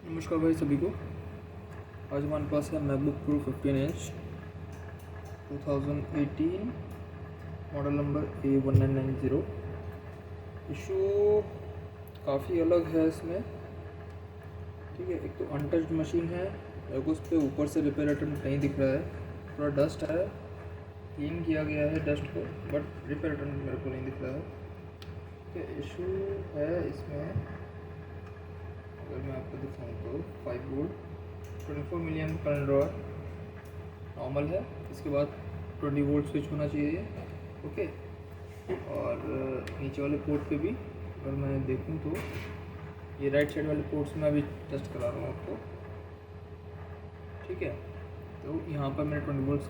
नमस्कार भाई सभी को। आज हमारे पास है MacBook pro 15 inch 2018 model number A1990। Issue काफ़ी अलग है इसमें। ठीक है, एक तो अनटच्ड मशीन है, मेरे को उस पर ऊपर से रिपेयर अटेम्प्ट नहीं दिख रहा है। थोड़ा डस्ट है, क्लीन किया गया है डस्ट को, बट रिपेयर अटेम्प्ट मेरे को नहीं दिख रहा है। ठीक है, इशू है इसमें। अगर मैं आपको दिखाऊँ तो 5 volt 24 milli amp current drawer normal है। इसके बाद 20 वोल्ट स्विच होना चाहिए। ओके, और नीचे वाले पोर्ट पे भी अगर मैं देखूँ तो ये राइट साइड वाले पोर्ट्स में अभी टेस्ट करा रहा हूँ आपको। ठीक है, तो यहाँ पर मेरे 20 वोल्ट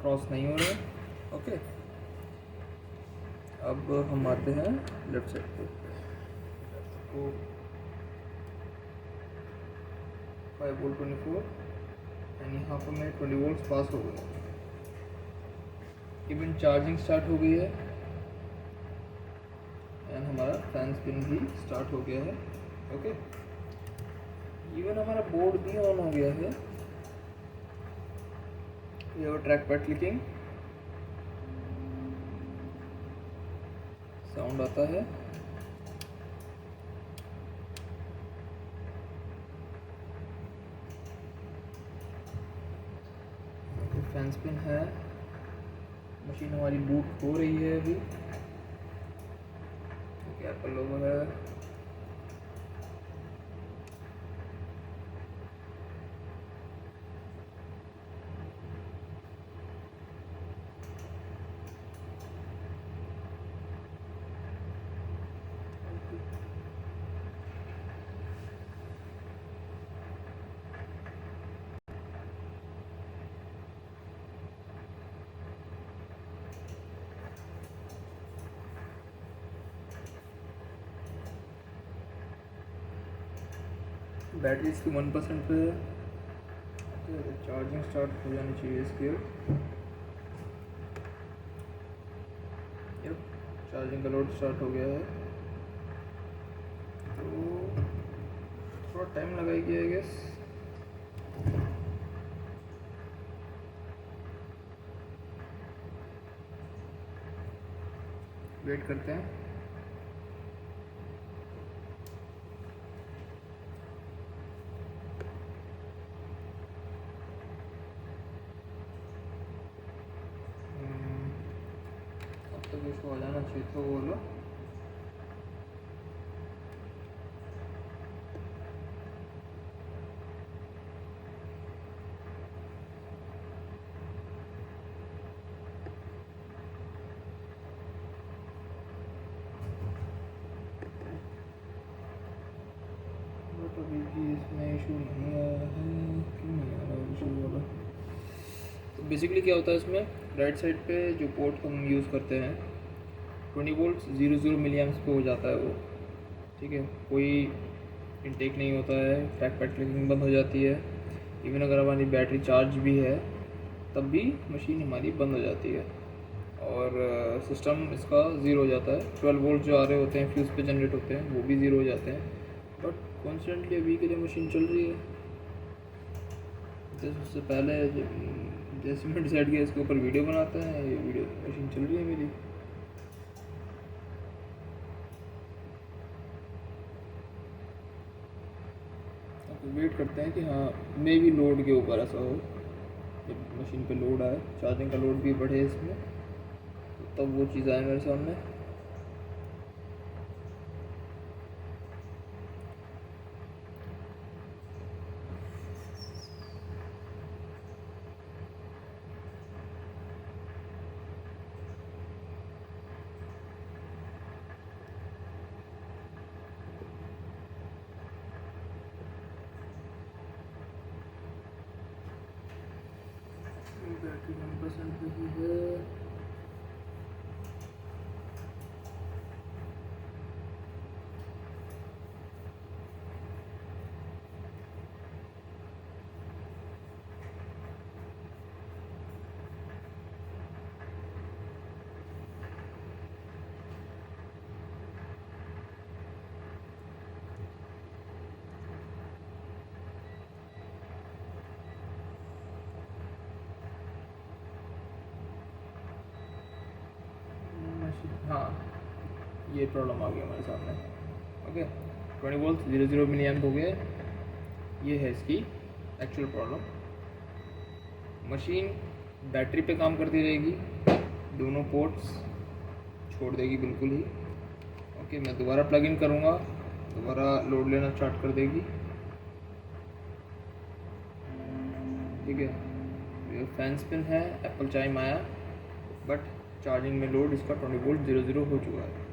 क्रॉस नहीं हो रहे हैं। ओके, अब हम आते हैं लेफ्ट साइड पोर्ट पे। 5 वोल्ट 24 एंड यहाँ पर मेरे 20 वोल्ट पास हो गए। इवन चार्जिंग स्टार्ट हो गई है एंड हमारा फैन स्पिन भी स्टार्ट हो गया है। ओके, इवन हमारा बोर्ड भी ऑन हो गया है। ये ट्रैक पैड क्लिकिंग साउंड आता है। फैन स्पिन है, मशीन हमारी बूट हो रही है अभी। एप्पल लोगो है। बैटरी इसकी 1% पे है। चार्जिंग स्टार्ट हो जानी चाहिए इसकी। चार्जिंग का लोड स्टार्ट हो गया है, तो थोड़ा टाइम लगाएगी आई गेस। वेट करते हैं। अब तक इसको आ जाना चाहिए तो बोलो। अभी भी इसमें इशू नहीं आया है, क्यों नहीं आ रहा है इशू वाला? तो बेसिकली क्या होता है इसमें, राइट साइड पे जो पोर्ट हम यूज़ करते हैं 20 वोल्ट 00 मिली एम्प्स पे हो जाता है वो। ठीक है, कोई इनटेक नहीं होता है, ट्रैक पैड क्लिकिंग बंद हो जाती है। इवन अगर हमारी बैटरी चार्ज भी है तब भी मशीन हमारी बंद हो जाती है और सिस्टम इसका ज़ीरो हो जाता है। 12 वोल्ट जो आ रहे होते हैं फ्यूज़ पे जनरेट होते हैं वो भी ज़ीरो हो जाते हैं। बट कॉन्स्टेंटली अभी के लिए मशीन चल रही है। जैसे उससे पहले जैसे मैं डिसाइड किया इसके ऊपर वीडियो बनाते हैं, ये वीडियो मशीन चल रही है मेरी। वेट करते हैं कि हाँ मे भी लोड के ऊपर ऐसा हो, जब मशीन पे लोड आए, चार्जिंग का लोड भी बढ़े इसमें, तो तब वो चीज़ आए मेरे सामने। बैटरी 1% पे ही है। ये प्रॉब्लम आ गई हमारे सामने। ओके, 20 वोल्ट 00 मिली एम्प हो गए। ये है इसकी एक्चुअल प्रॉब्लम। मशीन बैटरी पे काम करती रहेगी, दोनों पोर्ट्स छोड़ देगी बिल्कुल ही। ओके, मैं दोबारा प्लग इन करूँगा, दोबारा लोड लेना स्टार्ट कर देगी। ठीक है, ये फैन स्पिन है, एप्पल चाइम आया, बट चार्जिंग में लोड इसका 20 वोल्ट 00 हो चुका है।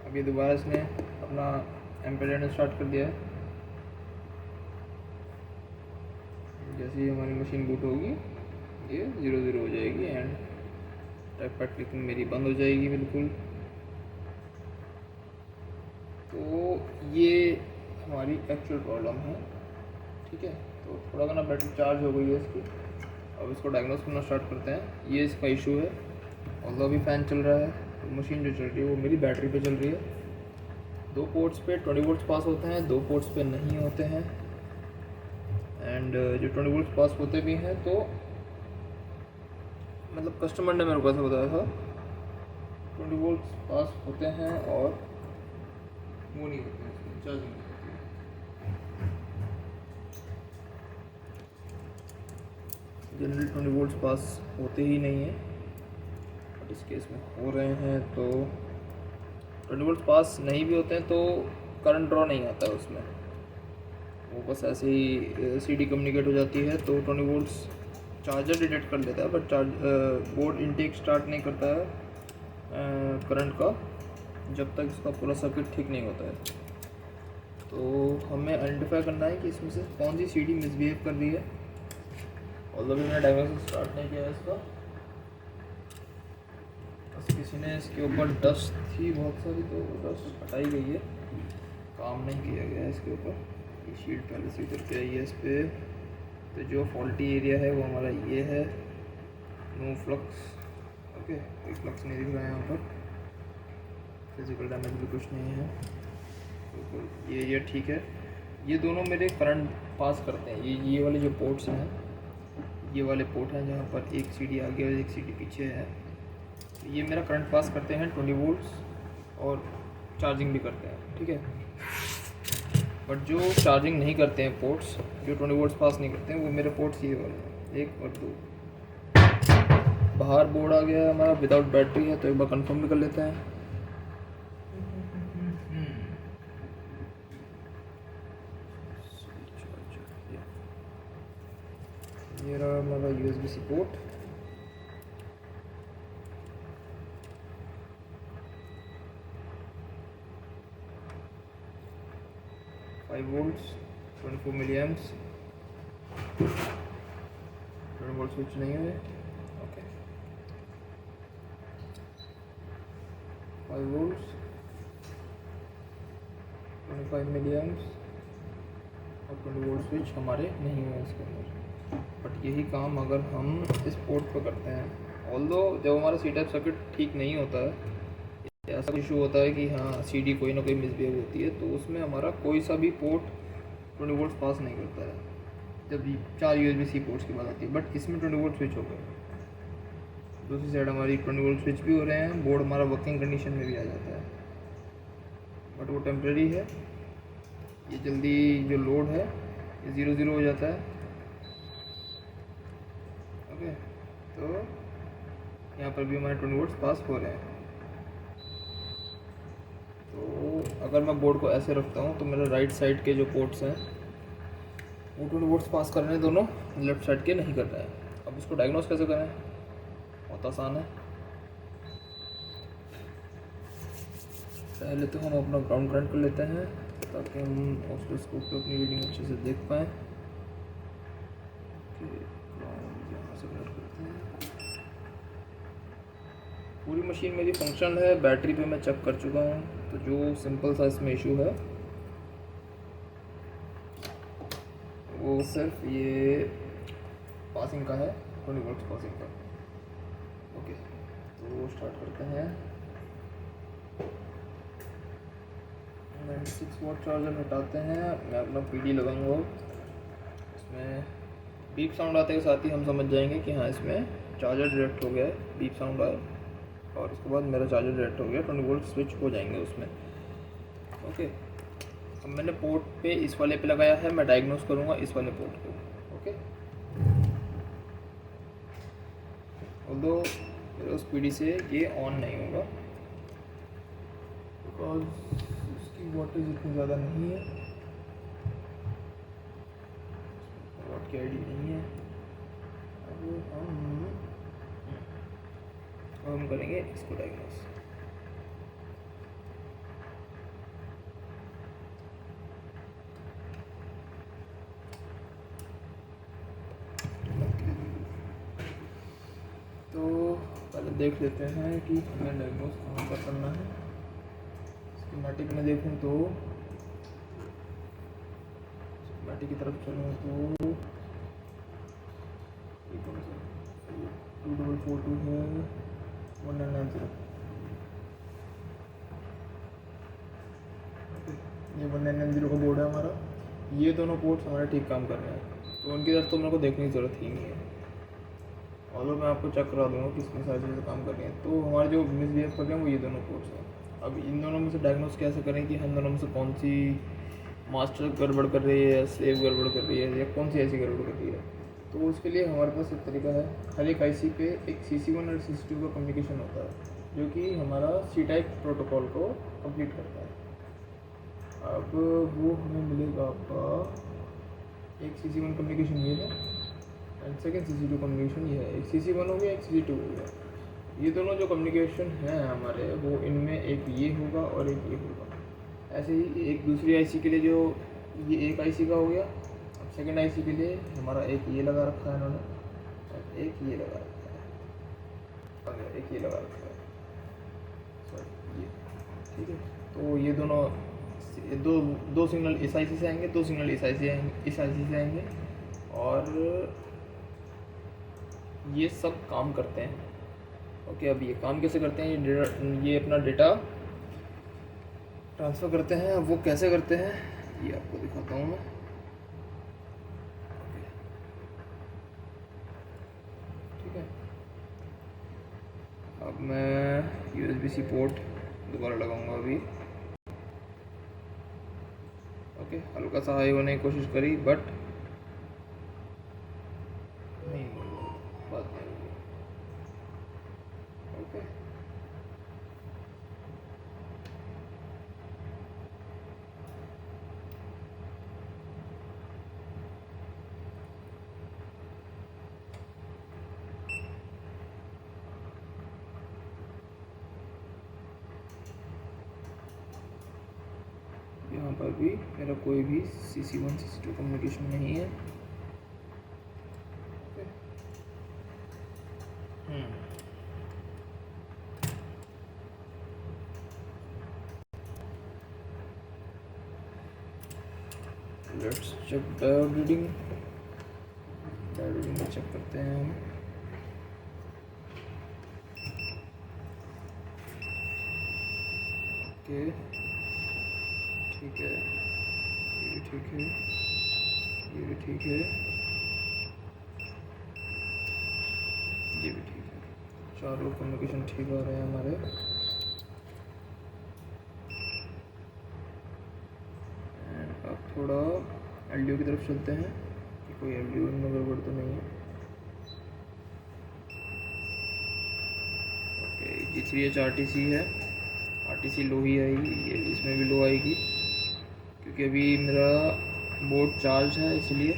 अभी दोबारा इसने अपना एम्पेयर लेना स्टार्ट कर दिया है। जैसे ही हमारी मशीन बूट होगी ये 00 हो जाएगी एंड ट्रैक पैड क्लिकिंग मेरी बंद हो जाएगी बिल्कुल। तो ये हमारी एक्चुअल प्रॉब्लम है। ठीक है, तो थोड़ा सा ना बैटरी चार्ज हो गई है इसकी। अब इसको डायग्नोस करना स्टार्ट करते हैं। ये इसका इशू है। और अभी फ़ैन चल रहा है, तो मशीन जो चल रही है वो मेरी बैटरी पे चल रही है। 2 पोर्ट्स पे 20 वोल्ट्स पास होते हैं, 2 पोर्ट्स पे नहीं होते हैं। एंड जो 20 वोल्ट्स पास होते भी हैं तो मतलब कस्टमर ने मेरे को ऐसा बताया था 20 वोल्ट्स पास होते हैं और वो नहीं होते हैं, चार्जिंग नहीं होती है। जनरली 20 वोल्ट्स पास होते ही नहीं हैं, बट इस केस में हो रहे हैं। तो 20 वोल्ट्स पास नहीं भी होते हैं तो करंट ड्रॉ नहीं आता है उसमें, वो बस ऐसे ही सीडी कम्युनिकेट हो जाती है। तो 20 वोल्ट्स चार्जर डिटेक्ट कर लेता है, बट बोर्ड इनटेक स्टार्ट नहीं करता है करंट का जब तक इसका पूरा सर्किट ठीक नहीं होता है। तो हमें आइडेंटिफाई करना है कि इसमें से कौन सी सीडी मिसबिहेव कर रही है। और अभी मैंने डायग्नोसिस स्टार्ट नहीं किया है इसका, बस किसी ने इसके ऊपर डस्ट थी बहुत सारी, तो डस्ट हटाई गई है, काम नहीं किया गया है इसके ऊपर। ये शीट पहले से उतर के आई है इस पर। तो जो फॉल्टी एरिया है वो हमारा ये है, नो फ्लक्स। ओके, कोई फ्लक्स नहीं दिख रहा है यहाँ पर, फिजिकल डैमेज भी कुछ नहीं है, तो ये एरिया ठीक है। ये दोनों मेरे करंट पास करते हैं। ये वाले जो पोर्ट्स हैं, ये वाले पोर्ट हैं जहाँ पर एक सीडी आगे और एक सीडी पीछे है, ये मेरा करंट पास करते हैं 20 वोल्ट्स और चार्जिंग भी करते हैं। ठीक है, बट जो चार्जिंग नहीं करते हैं पोर्ट्स, जो 20 वोल्ट्स पास नहीं करते हैं, वो मेरे पोर्ट्स ये वाले हैं, 1 और 2। बाहर बोर्ड आ गया है हमारा, विदाउट बैटरी है, तो एक बार कंफर्म भी कर लेते हैं। ये रहा हमारा USB-C पोर्ट। वोल्ट्स 24 मिली एम्प्स, 20 वोल्ट स्विच नहीं है। ओके, 5 वोल्ट्स 25 मिली एम्प्स और 20 वोल्ट स्विच हमारे नहीं हुए इसके अंदर। बट यही काम अगर हम इस पोर्ट पर करते हैं, ऑल्दो जब हमारा सी टाइप सर्किट ठीक नहीं होता है, ऐसा इशू होता है कि हाँ सीडी कोई ना कोई मिसबिहेव होती है, तो उसमें हमारा कोई सा भी पोर्ट 20 वोल्ट पास नहीं करता है, जब 4 USB-C पोर्ट्स की बात आती है। बट इसमें 20 वोल्ट स्विच हो गए, दूसरी साइड हमारी 20 वोल्ट स्विच भी हो रहे हैं, बोर्ड हमारा वर्किंग कंडीशन में भी आ जाता है, बट वो टेम्प्रेरी है। ये जल्दी जो लोड है ये 00 हो जाता है। ओके, तो यहाँ पर भी हमारे 20 वोल्ट पास हो रहे हैं। तो अगर मैं बोर्ड को ऐसे रखता हूँ तो मेरे राइट साइड के जो पोर्ट्स हैं वो 20 वोल्ट्स पास कर रहे हैं, दोनों लेफ्ट साइड के नहीं कर रहे हैं। अब इसको डायग्नोस कैसे करें, बहुत आसान है। पहले तो हम अपना ग्राउंड करंट कर लेते हैं ताकि हम ऑसिलोस्कोप पे अपनी रीडिंग अच्छे से देख पाएँ। पूरी मशीन मेरी फंक्शन है, बैटरी पे मैं चेक कर चुका हूँ। तो जो सिंपल सा इसमें इशू है वो सिर्फ ये पासिंग का है, 20 वोल्ट पासिंग का। ओके, तो स्टार्ट करते हैं। 96 वाट चार्जर हटाते हैं, मैं अपना PD लगाऊंगा। इसमें बीप साउंड आते के साथ ही हम समझ जाएंगे कि हाँ इसमें चार्जर डायरेक्ट हो गया है, बीप साउंड आया, और उसके बाद मेरा चार्जर डायरेक्ट हो गया, 20 वोल्ट स्विच हो जाएंगे उसमें। ओके, अब मैंने पोर्ट पे इस वाले पे लगाया है, मैं डायग्नोस करूँगा इस वाले पोर्ट को। ओके, ऑल्दो मेरे उस पीडी से ये ऑन नहीं होगा बिकॉज उसकी वोल्टेज इतनी ज़्यादा नहीं है, वोट की आईडी नहीं है। अब हम करेंगे इसको डायग्नोस। तो पहले देख लेते हैं कि हमें डायग्नोस कहाँ पर करना है। स्कीमेटिक में देखूँ तो स्कीमेटिक की तरफ चलूँ तो 2442 है, 1990। ये 1990 का बोर्ड है हमारा। ये दोनों पोर्ट्स हमारे ठीक काम कर रहे हैं, तो उनकी तरफ तो मेरे को देखने की ज़रूरत ही नहीं है। और मैं आपको चेक करा दूँगा कि इसमें सारी चीज़ें काम कर रही हैं। तो हमारे जो मिसबिहेव कर रहे हैं वो ये दोनों पोर्ट्स हैं। अब इन दोनों में से डायग्नोस कैसे करें कि हम दोनों में से कौन सी मास्टर गड़बड़ कर रही है या स्लेव गड़बड़ कर रही है या कौन सी ऐसी गड़बड़ कर रही है। तो उसके लिए हमारे पास एक तरीका है। हर एक आईसी पे एक CC1 और CC2 का कम्युनिकेशन होता है, जो कि हमारा C टाइप प्रोटोकॉल को कंप्लीट करता है। अब वो हमें मिलेगा आपका एक CC1 कम्युनिकेशन ये है एंड सेकेंड CC2 कम्युनिकेशन ये है। एक CC1 हो गया, एक CC2 हो गया। ये दोनों जो कम्युनिकेशन हैं हमारे, वो इनमें एक ये होगा और एक ये होगा। ऐसे ही एक दूसरी आईसी के लिए जो ये एक आईसी का हो गया, अब सेकेंड आईसी के लिए हमारा एक ये लगा रखा है इन्होंने, एक ये लगा रखा है, एक ये लगा रखा है, सॉरी ये, ठीक है। तो ये दोनों दो सिग्नल इस आईसी से आएंगे, दो सिग्नल इस आईसी से आएंगे, और ये सब काम करते हैं। ओके, अब ये काम कैसे करते हैं, ये अपना डेटा ट्रांसफ़र करते हैं। अब वो कैसे करते हैं ये आपको दिखाता हूँ मैं। ठीक है, अब मैं USB-C पोर्ट दोबारा लगाऊंगा अभी। ओके, हल्का सा हाई होने की कोशिश करी बट नहीं, बात नहीं हुई। ओके, यहाँ पर भी मेरा कोई भी CC1 CC2 कम्युनिकेशन नहीं है। Let's check diode reading. Diode reading check करते हैं हम। ओके, ठीक है, ये भी ठीक है, ये भी ठीक है, ये भी ठीक है। चारों कम्युनिकेशन ठीक आ रहे हैं हमारे। अब थोड़ा LDO की तरफ चलते हैं कि कोई LDO में गड़बड़ तो नहीं है। ओके, G3H RTC है, RTC लो ही आएगी, ये इसमें भी लो आएगी क्योंकि अभी मेरा बोर्ड चार्ज है, इसलिए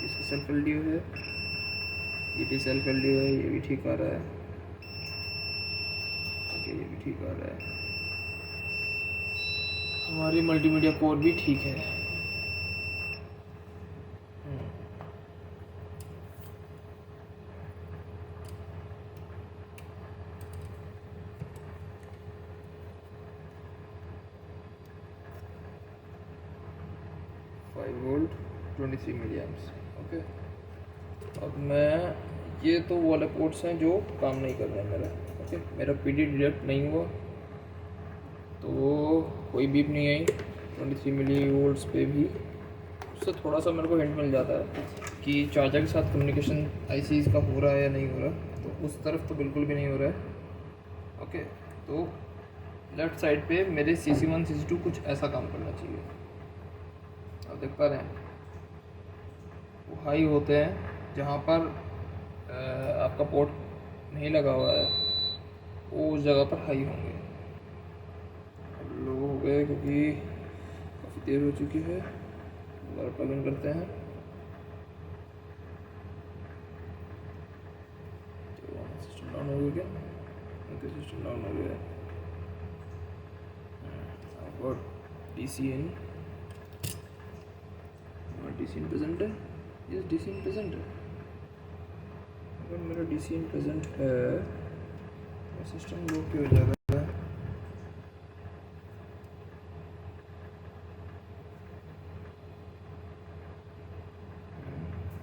इसका सेल्फ LDO है, ये भी सेल्फ LDO है, ये भी ठीक आ रहा है। ओके, ये भी ठीक आ रहा है। हमारी मल्टीमीडिया कोर भी ठीक है। वोल्ट 23 मिली एम्प्स। ओके, अब मैं ये तो वाले पोर्ट्स हैं जो काम नहीं कर रहे हैं मेरा। ओके, मेरा PD डिटेक्ट नहीं हुआ तो कोई बीप नहीं आई 23 मिली वोल्ट्स पे भी। उससे थोड़ा सा मेरे को हिंट मिल जाता है कि चार्जर के साथ कम्युनिकेशन आईसीज़ का हो रहा है या नहीं हो रहा, तो उस तरफ तो बिल्कुल भी नहीं हो रहा है। ओके, तो लेफ़्ट साइड पे मेरे CC1 CC2 कुछ ऐसा काम करना चाहिए। आप देख पा रहे हैं वो हाई होते हैं जहाँ पर आपका पोर्ट नहीं लगा हुआ है, वो उस जगह पर हाई होंगे। लो हो गए क्योंकि काफ़ी देर हो चुकी है। दोबारा प्लग इन करते हैं। तो सिस्टम डाउन हो गया क्या? ओके, सिस्टम डाउन हो गया। और DC in, DC in present है। ये DC इन प्रेजेंट है। अगर मेरा DC इन प्रेजेंट है तो सिस्टम लो क्यों हो जाएगा?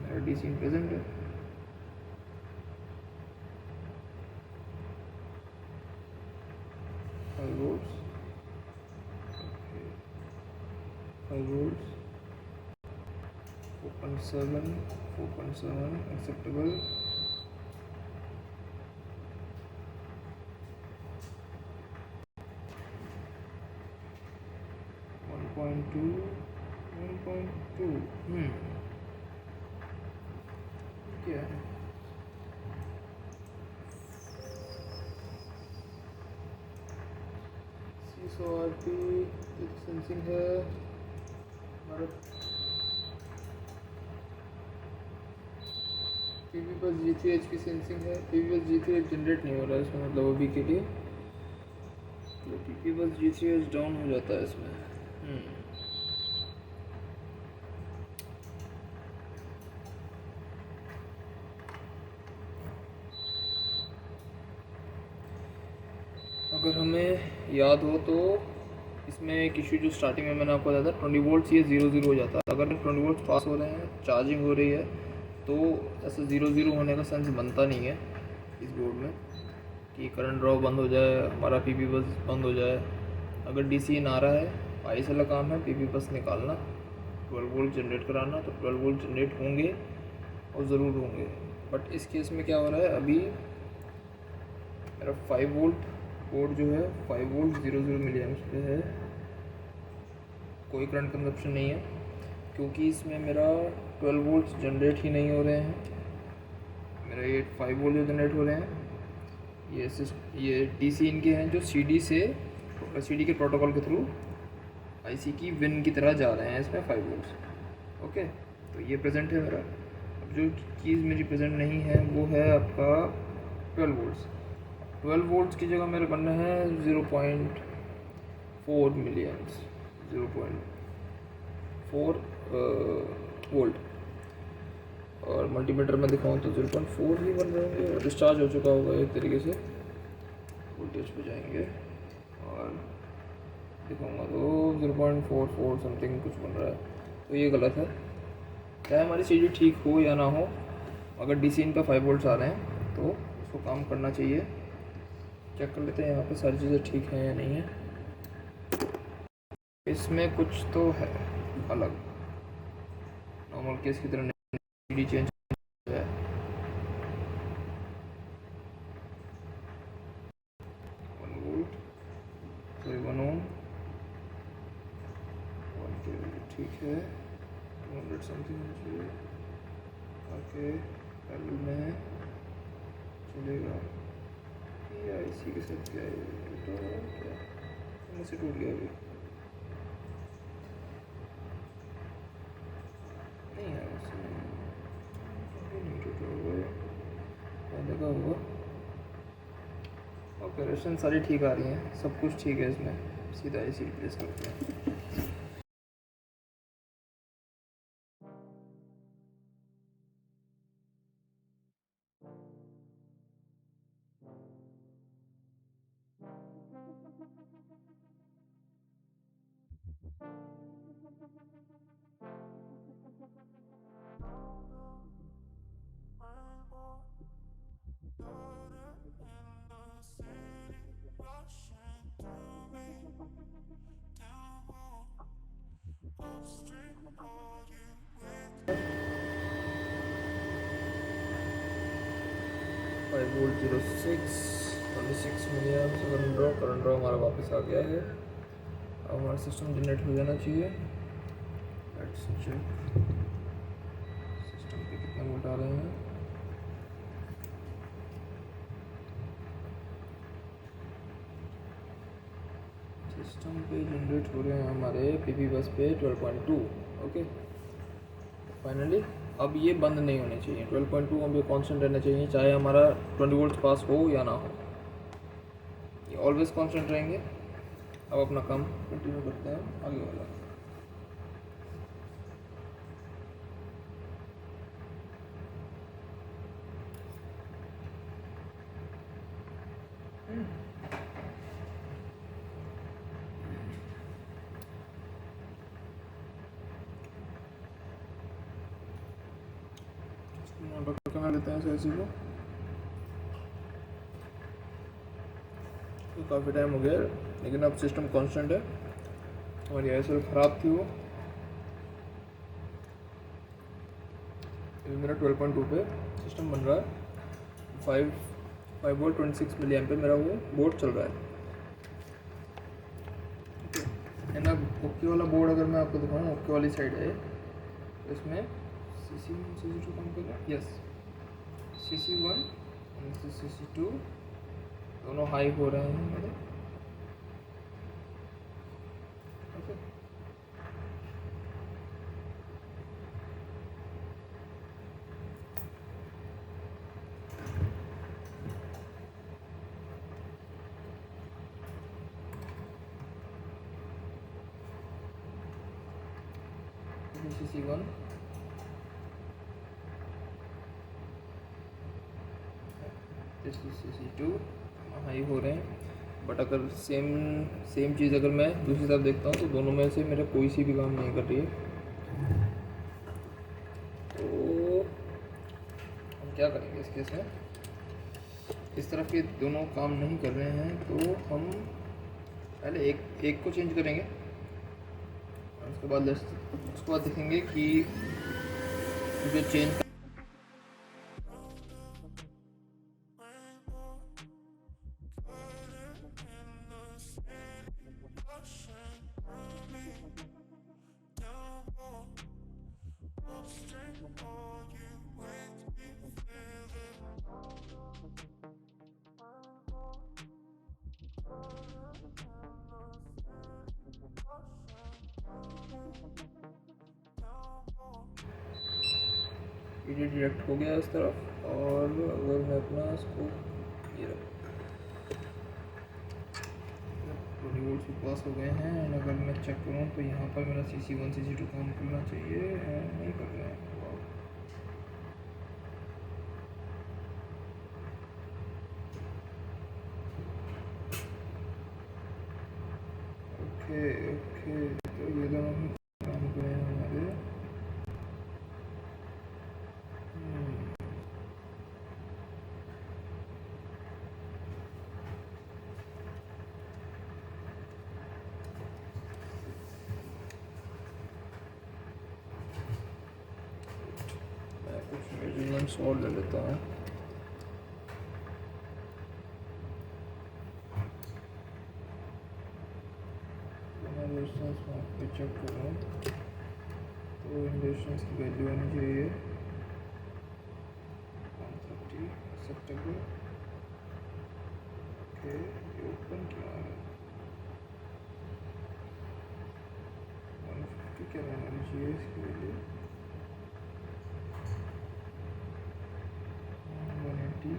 मेरा DC इन प्रेजेंट है। फाइव वोल्ट्स, 5 volts, 4.7 acceptable, 1.2, 1.2, क्या है? CSORP सेंसिंग है हमारा। PV बस G3H की सेंसिंग है। PV बस G3H जनरेट नहीं हो रहा है इसमें, मतलब अभी के लिए। तो PV बस G3H डाउन हो जाता है इसमें। अगर हमें याद हो तो इसमें एक इशू जो स्टार्टिंग में मैंने आपको बताया था, 20 वोल्ट्स ये 0 हो जाता है। अगर 20 वोल्ट पास हो रहे हैं, चार्जिंग हो रही है, तो ऐसा 0 होने का सेंस बनता नहीं है इस बोर्ड में कि करंट ड्रॉप बंद हो जाए, हमारा पीपी बस बंद हो जाए। अगर DC इन आ रहा है, आइस वाला काम है पीपी बस निकालना, 12 वोल्ट जनरेट कराना, तो 12 वोल्ट जनरेट होंगे और ज़रूर होंगे। बट इस केस में क्या हो रहा है, अभी मेरा 5 वोल्ट बोर्ड जो है 5 वोल्ट 00 मिली एम्प्स पे है। कोई करंट कंजप्शन नहीं है क्योंकि इसमें मेरा 12 वोल्ट जनरेट ही नहीं हो रहे हैं। मेरा ये 5 वोल्ट जो जनरेट हो रहे हैं ये DC इनके हैं जो CD के प्रोटोकॉल के थ्रू IC की विन की तरह जा रहे हैं इसमें 5 वोल्ट। ओके, तो ये प्रेजेंट है मेरा। अब जो चीज़ मेरी प्रेजेंट नहीं है वो है आपका 12 वोल्ट्स। 12 वोल्ट्स की जगह मेरे बनना है 0.4 मिली एम्प्स, 0.4 वोल्ट। और मल्टीमीटर में दिखाऊँ तो 0.4 ही बन रहे होंगे। डिस्चार्ज हो चुका होगा एक तरीके से, वोल्टेज पे जाएंगे और दिखाऊंगा तो 0.44 समथिंग कुछ बन रहा है। तो ये गलत है। चाहे हमारी CD ठीक हो या ना हो, अगर DC इन पे 5 वोल्ट्स आ रहे हैं तो उसको काम करना चाहिए। चेक कर लेते हैं यहाँ पे सारी चीज़ें ठीक हैं या नहीं है। इसमें कुछ तो है अलग, नॉर्मल केस की तरह CD चेंज है। 1 वोल्ट, सॉरी 1 ओम, 1 ठीक है, 200 समथिंग चाहिए। ओके, पैरेलल में है, चलेगा। ये IC के साथ क्या है, टूटा है क्या? मुझसे टूट गया अभी, नहीं है उसमें, अभी नहीं टूटा हुआ है, पहले का हुआ। ऑपरेशन सारी ठीक आ रही हैं, सब कुछ ठीक है इसमें। सीधा IC रिप्लेस करते हैं। 5 वोल्ट 26 मिली एम्प्स करंट ड्रॉ हमारा वापस आ गया है। अब हमारा सिस्टम जनरेट हो जाना चाहिए। लेट्स चेक सिस्टम पे कितना वोल्ट आ रहे हैं। सिस्टम पे जनरेट हो रहे हैं हमारे पीपी बस पे 12.2। ओके, फाइनली अब ये बंद नहीं होने चाहिए। 12.2 अब ये कांस्टेंट रहना चाहिए, चाहे हमारा 20 वोल्ट पास हो या ना हो, ये ऑलवेज कांस्टेंट रहेंगे। अब अपना काम कंटिन्यू करते हैं आगे वाला। करना लेते हैं ऐसे को, तो काफ़ी टाइम हो गया लेकिन अब सिस्टम कांस्टेंट है। हमारी आईएसएल ख़राब थी वो, मेरा 12.2 पे सिस्टम बन रहा है। 5 वोल्ट 26 मिली एम्प पे मेरा वो बोर्ड चल रहा है। एंड अब ओके वाला बोर्ड अगर मैं आपको दिखाऊँ, ओके वाली साइड है, इसमें CC1 काम कर रहा है। यस, CC1 और CC2 दोनों हाई हो रहे हैं मेरे। ओके, CC1 CC2 हाई हो रहे हैं। बट अगर सेम चीज़ अगर मैं दूसरी तरफ देखता हूँ तो दोनों में से मेरा कोई सी भी काम नहीं कर रही है। तो हम क्या करेंगे इस केस में, इस तरफ के दोनों काम नहीं कर रहे हैं तो हम पहले एक को चेंज करेंगे, उसके बाद देखेंगे कि जो चेंज ये डायरेक्ट हो गया इस तरफ। और अगर मैं अपना इसको ये 20 वोल्ट से पास हो गए हैं, एंड अगर मैं चेक करूँ तो यहाँ पर मेरा CC1 CC2 काम करना चाहिए, नहीं कर रहे हैं। ओके, तो ये दोनों काम कर रहे हैं हमारे। मैं कुछ मेजरमेंट्स और ले लेता हूँ। रेजिस्टेंस पे चेक करूँ तो रेजिस्टेंस की वैल्यू आनी चाहिए 130 एक्सेप्टेबल। ओके, ये ओपन क्या है, 150 क्या रहना चाहिए इसकी वैल्यू, 180।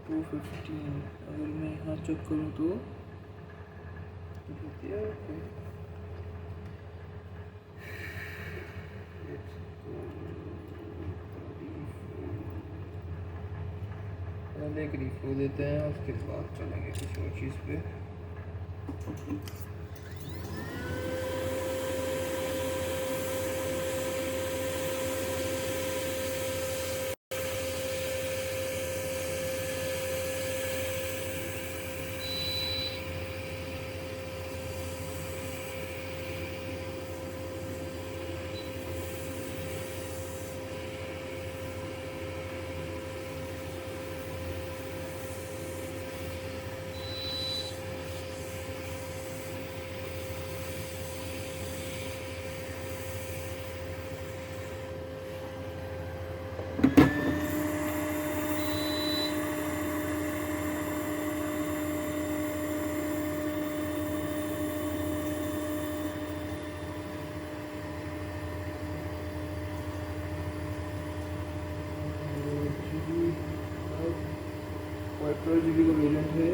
215 अगर मैं यहाँ चेक करूँ तो पहले एक रिफ्लो देते हैं, उसके बाद चलेंगे किसी और चीज़ पे। 12 GB का वेरिएंट है।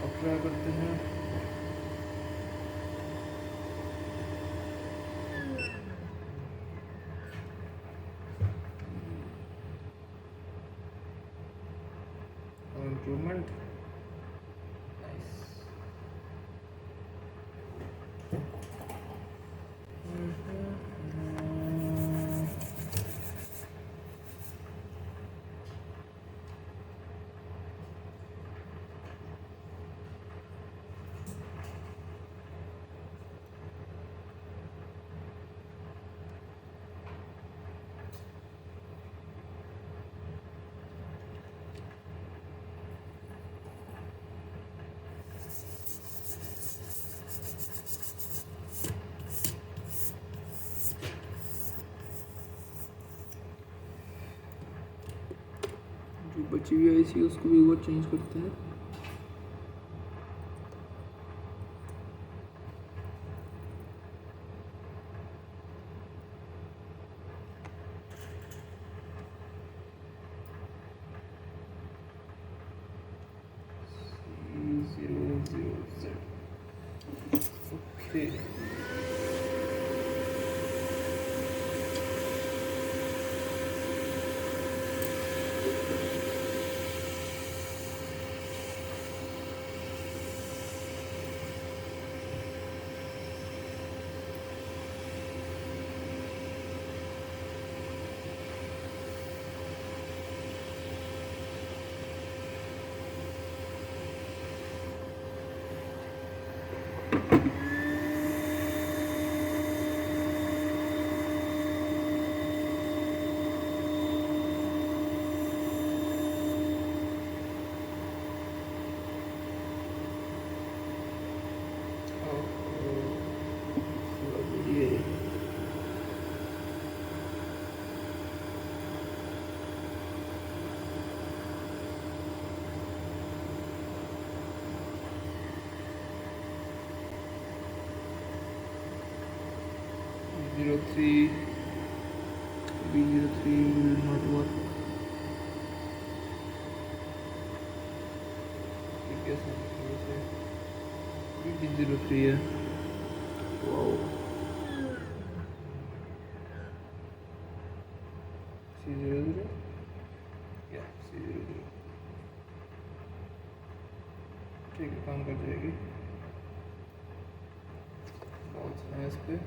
अब ट्राई करते हैं। Improvement nice. जो बची हुई आई सी उसको भी एक बार चेंज करते हैं। Okay B03 will not work। B03 है। वाओ C00 या C00 ठीक है, काम कर जाएगी। बहुत है इस पे।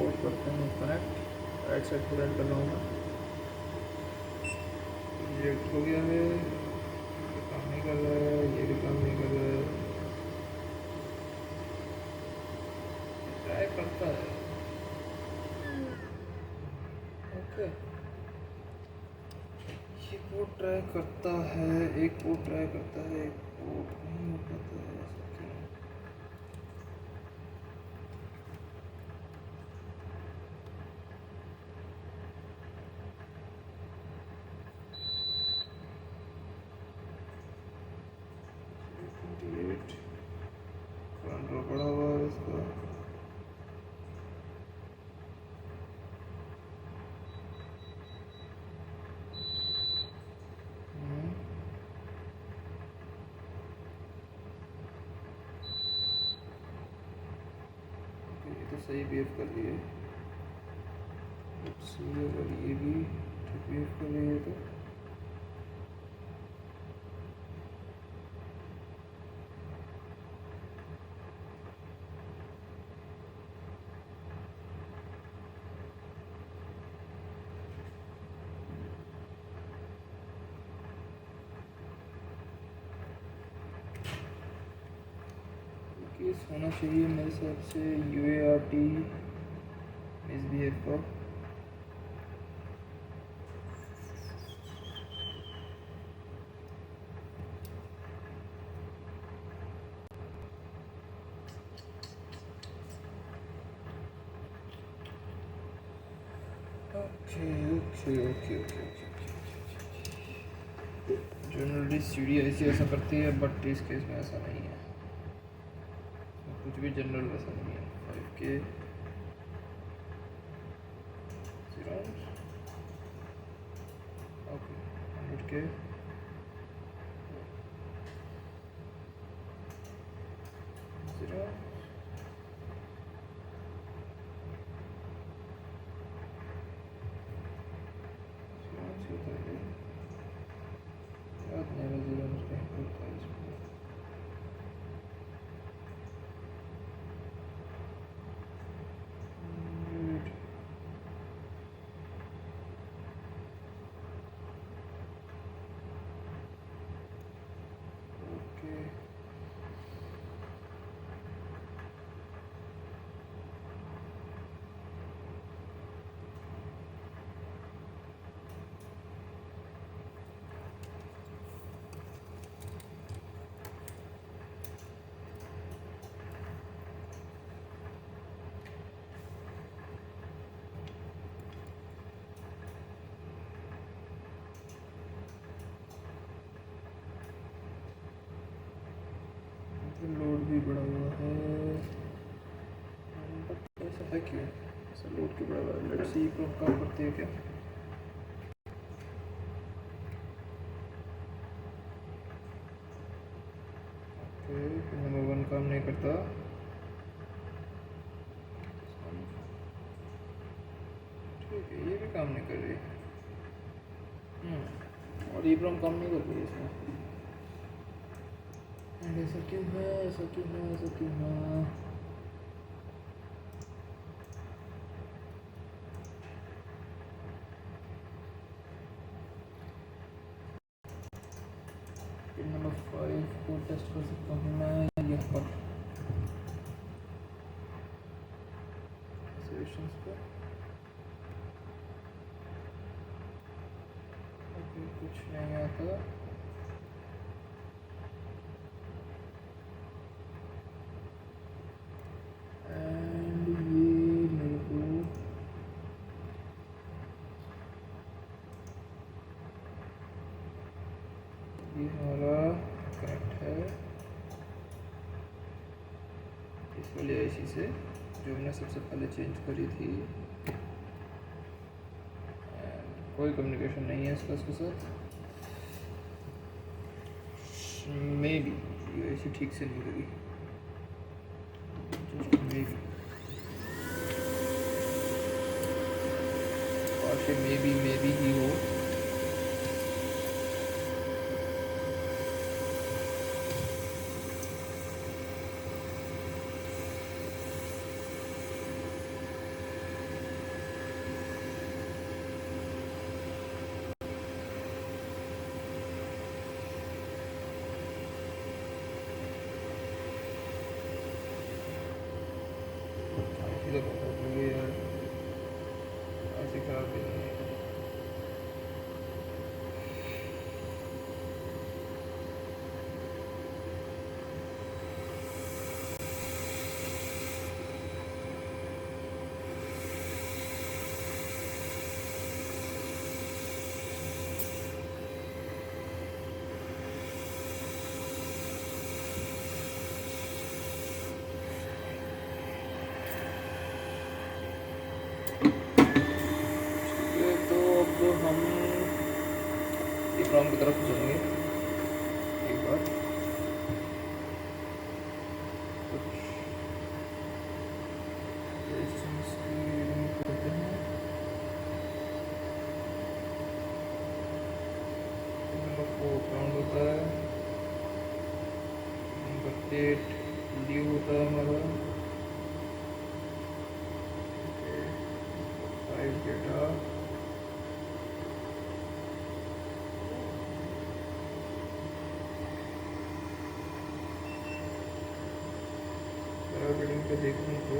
और करते हैं कनेक्ट। राइट साइड को रेड कर रहा हूँ मैं। रिजेक्ट हो गया है, ये काम नहीं कर रहा है, ये भी काम नहीं कर रहा है। ट्राई करता है। ओके ये पोर्ट ट्राई करता है, एक पोर्ट ट्राई करता है, एक पोर्ट नहीं हो पाता है। सही बिहेव कर रही है। लेट्स सी अगर ये भी ठीक बिहेव कर रही है तो केस होना चाहिए मेरे हिसाब से UART मिसबिहेव का। जनरली सीढ़ी ऐसी ऐसा करती है, बट इस केस में ऐसा नहीं है, कुछ भी जनरल वैसा नहीं है। 5K ओके 100K ज़ीरो याद नहीं है ज़ीरो मुझे होता है इसमें। लोड भी बढ़ा हुआ है, बट ऐसा है क्यों? ऐसा लोड क्यों बढ़ा हुआ है? लेट्स सी प्रॉब्लम काम करती है क्या? ओके नंबर 1 काम नहीं करता। ठीक है, ये भी काम नहीं कर रही। और ये प्रॉब्लम काम नहीं कर रही है इसमें। ऐसा क्यों है? ऐसा क्यों है? ऐसा क्यों है? पिन नंबर 5 को टेस्ट कर सकता हूँ मैं यहाँ पर सॉल्यूशंस पर। ओके कुछ नहीं आता। ये हमारा कनेक्ट है इस वाले IC से जो हमने सबसे पहले चेंज करी थी। कोई कम्युनिकेशन नहीं है इसका उसके साथ। मे बी ये IC ठीक से नहीं लगी, मे बी और फिर मे बी ही हो। ऐसे खराब भी नहीं है। हम इकराम की तरफ चलेंगे एक बार। कुछ वो ग्राउंड होता है, नंबर 8 लीव होता है हमारा, 5 डेटा, बिल्डिंग पे देखूँ तो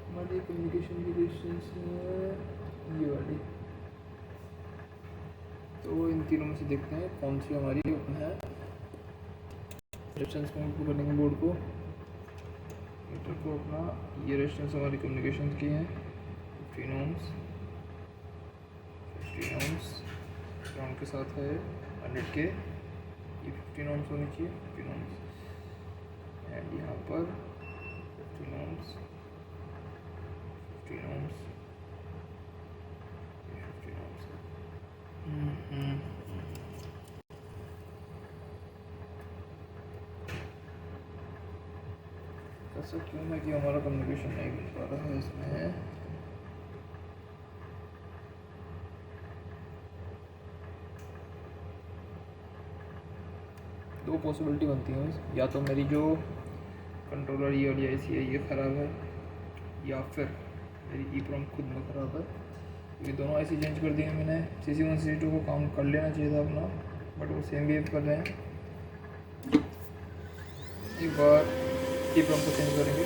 हमारी कम्युनिकेशन की डिस्टेंस है ये वाली। तो इन तीनों में से देखते हैं कौन सी हमारी है। रेजिस्टेंस कनेक्ट करेंगे बोर्ड को, मीटर को अपना। ये रेजिस्टेंस हमारी कम्युनिकेशन की है 15 ohms, 15 ohms ग्राउंड के साथ है 100 के। ये 15 ohms होनी चाहिए, 15 ohms। एंड यहाँ पर 15 ohms, 15 ohms, 15 ohms। ऐसा क्यों है कि हमारा कम्युनिकेशन नहीं बन पा रहा है इसमें? दो पॉसिबिलिटी बनती है, या तो मेरी जो कंट्रोलर ये वाली IC है ये ख़राब है, या फिर मेरी EEPROM खुद में ख़राब है। ये दोनों IC चेंज कर दिए मैंने। CC1 CC2 को काम कर लेना चाहिए था अपना, बट वो सेम बिहेव कर रहे हैं। एक बार EEPROM को चेंज करेंगे।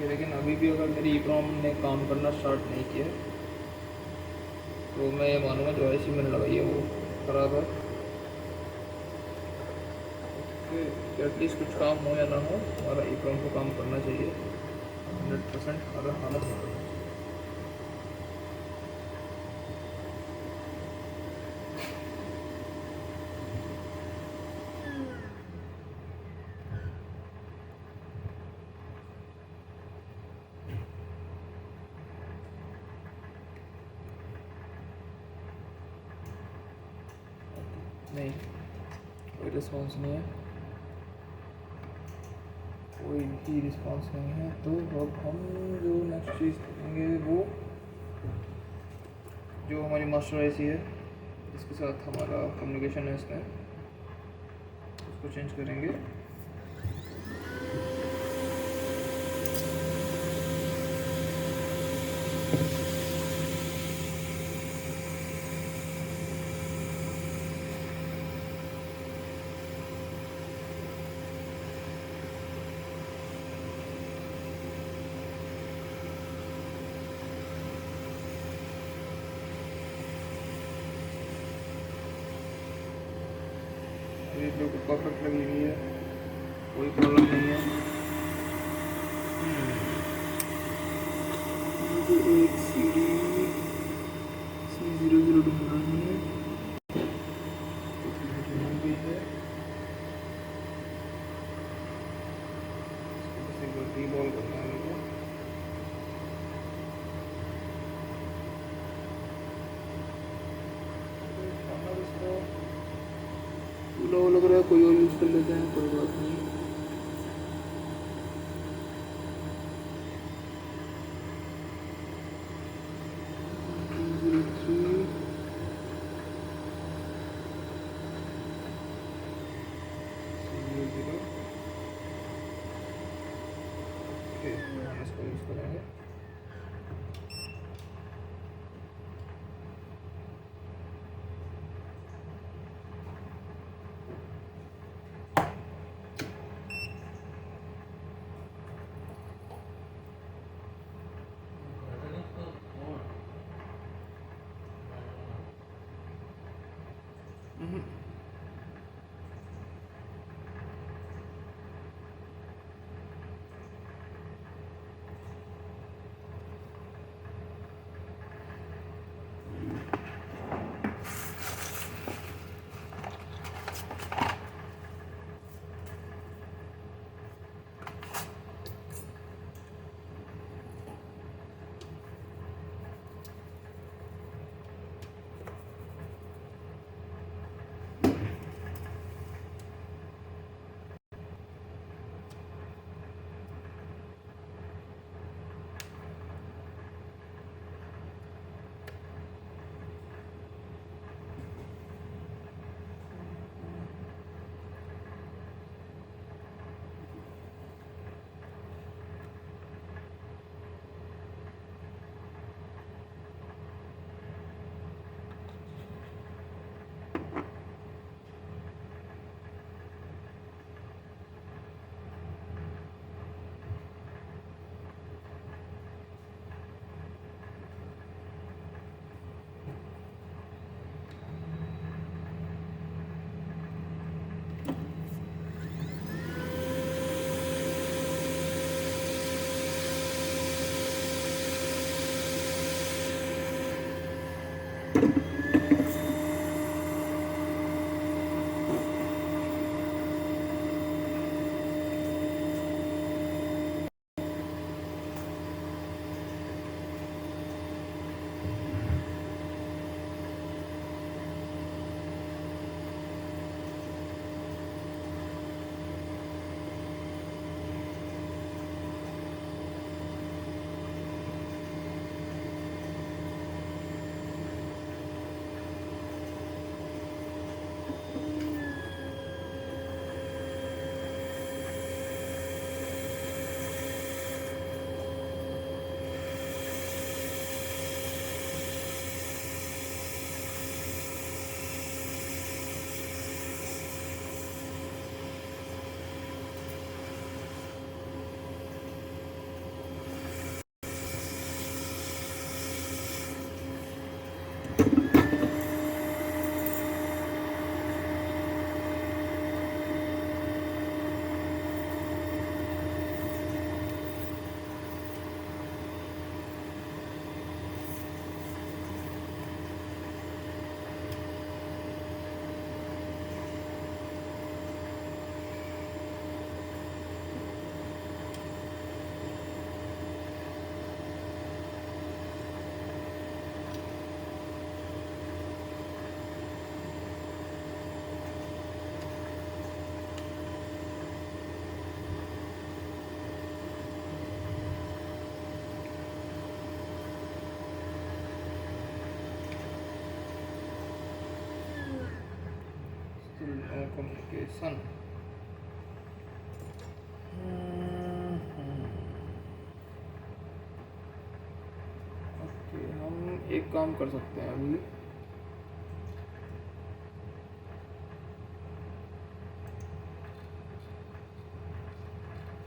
लेकिन अभी भी अगर मेरी EEPROM ने काम करना स्टार्ट नहीं किया तो मैं ये मानूंगा जो IC मैंने लगाई है वो ख़राब है। एटलीस्ट कुछ काम हो या ना हो, हमारा EEPROM को काम करना चाहिए 100%। हर हालत में नहीं, कोई रिस्पॉन्स नहीं है, कोई भी रिस्पॉन्स नहीं है। तो अब हम जो नेक्स्ट चीज़ करेंगे वो जो हमारी मास्टर IC है इसके साथ हमारा कम्युनिकेशन है इसमें, उसको चेंज करेंगे। परफेक्ट लगी हुई है, कोई प्रॉब्लम नहीं है। मुझे एक C00 ढूंढना है, रीबॉल करना है मुझे। लग रहा है कोई और यूज़ कर लेते हैं, कोई बात नहीं। इसको यूज़ करेंगे। communication। ओके, हम एक काम कर सकते हैं अभी,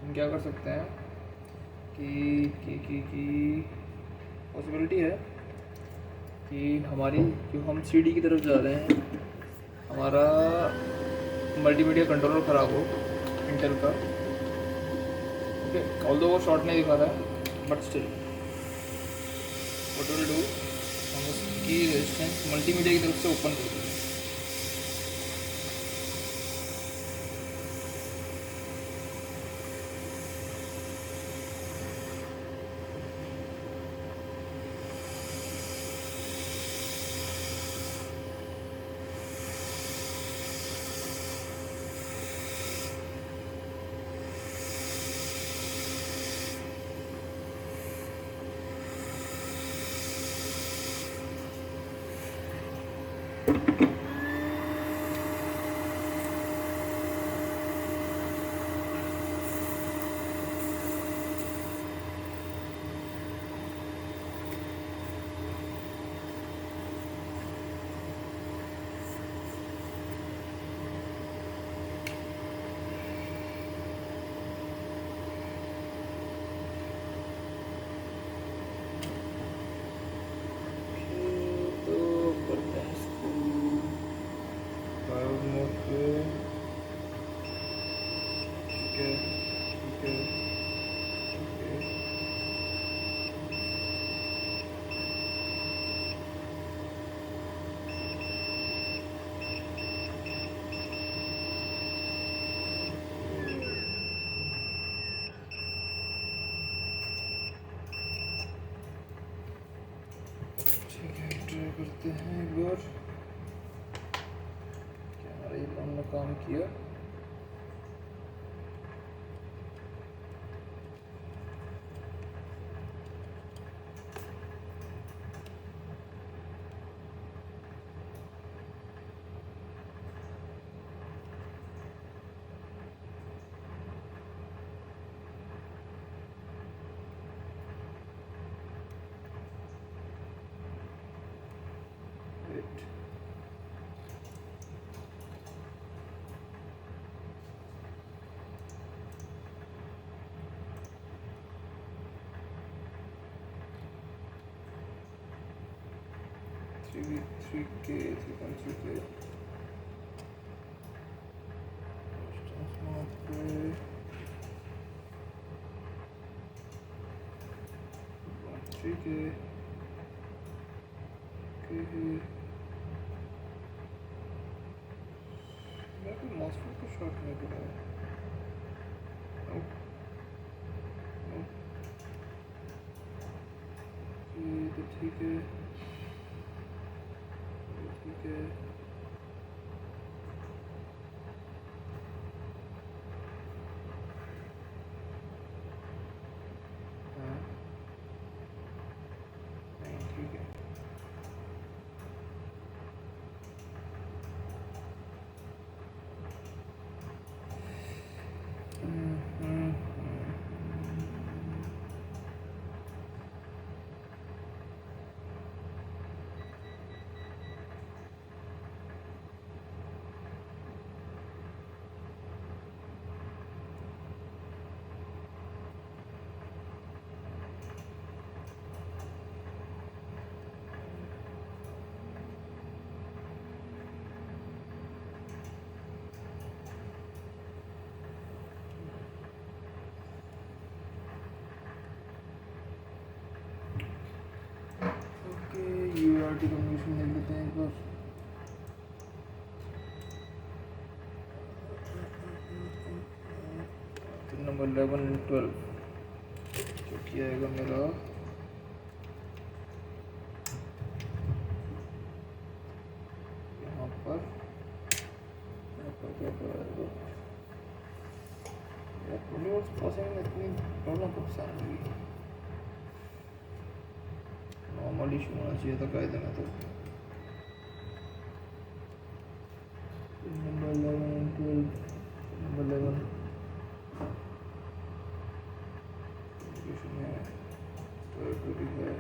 हम क्या कर सकते हैं कि पॉसिबिलिटी है कि हमारी जो हम सीडी की तरफ जा रहे हैं, हमारा मल्टीमीडिया कंट्रोलर ख़राब हो इंटेल का, ओके, ऑल्दो वो शॉर्ट नहीं दिखा था, but still what will do, हम इसकी रेजिस्टेंस मल्टीमीडिया की तरफ से ओपन कर देंगे। ट्राई करते हैं एक बार, क्या हमारा ये प्लान ने काम किया। थ्री के 3.3K मेरे को मॉस्फेट को शॉर्ट नहीं पड़ा है। ये तो ठीक है, ठीक है। हाँ ठीक है। यूआरटी कम्युनिकेशन देख लेते हैं एक बार। तो नंबर 11 and 12 जो किया आएगा मेरा यहाँ पर क्या करेगा यार, 20 वोल्ट्स पासिंग में इतनी प्रॉब्लम कब से आएगी। नॉर्मल इशू होना चाहिए था कायदे में। तो नंबर 11 and 12, नंबर 11 है, 12 है,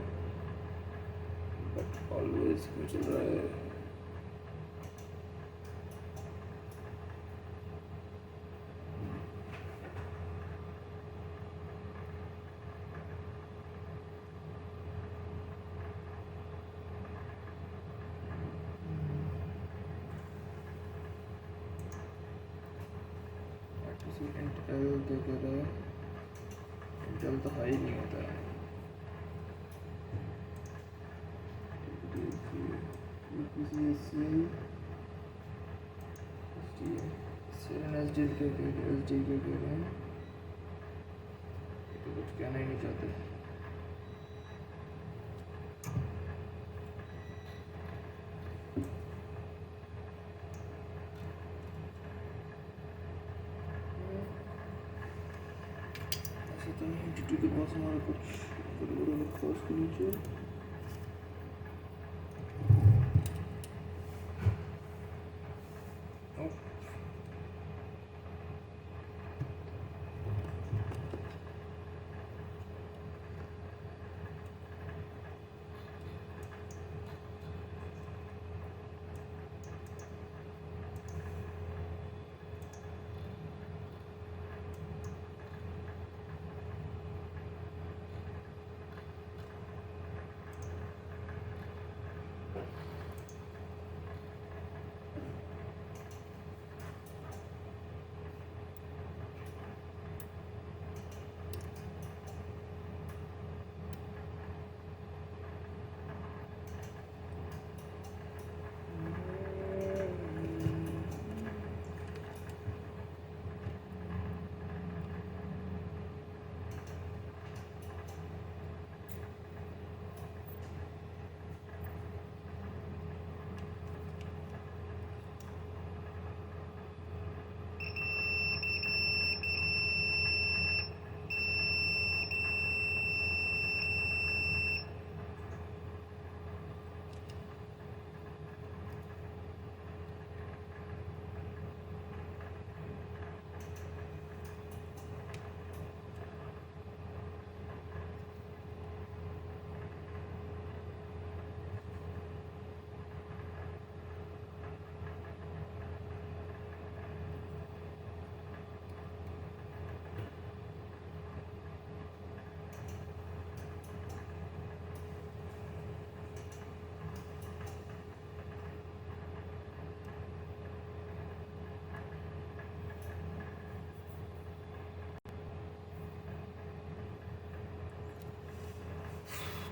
बट ऑलवेज क्यों चल रहा है। इंटेल क्या कह रहा है, इंटेल तो हाई नहीं होता है। एस डी क्या कह रहे हैं, ये तो कुछ कहना ही नहीं चाहते। ऐसा तो नहीं टीटी के पास हमारा कुछ बड़े रखा उसके नीचे।